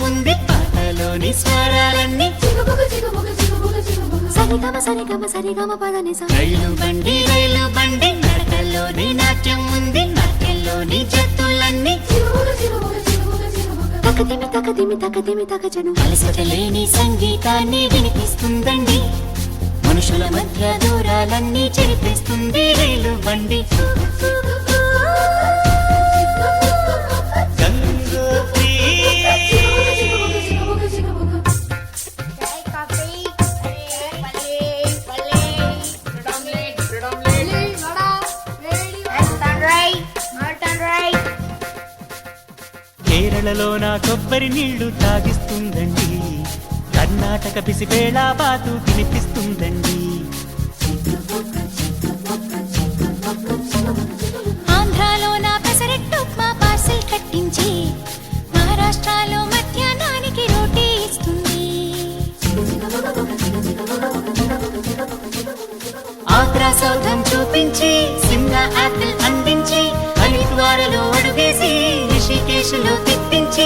ఉంది పాటలోని స్వరాలన్నీ సరిగమ పదని రైలు బండి నడకల్లోని నాట్యం ఉంది నాట్యంలోని జత్తులన్నీ తకదిమి తకజను అలసటలేని సంగీతాన్ని వినిపిస్తుందండి మనుషుల మధ్య దూరాలన్నీ చెరిపిస్తుంది రైలు బండి కేరళలో నా కొబ్బరి నీళ్లు తాగిస్తుందండి కర్ణాటక పిసిపేళ బాతు వినిపిస్తుందండి ఆంధ్రాలో నా పెసరెట్టు ఉప్మా పార్సిల్ కట్టించి మహారాష్ట్రలో మధ్యాహ్నానికి రోటీ ఇస్తుంది ఆగ్రా సౌధం చూపించి సిమ్లా యాపిల్ అందించి హరిద్వారలో అడుగేసి రిషికేశ్లో తిప్పించి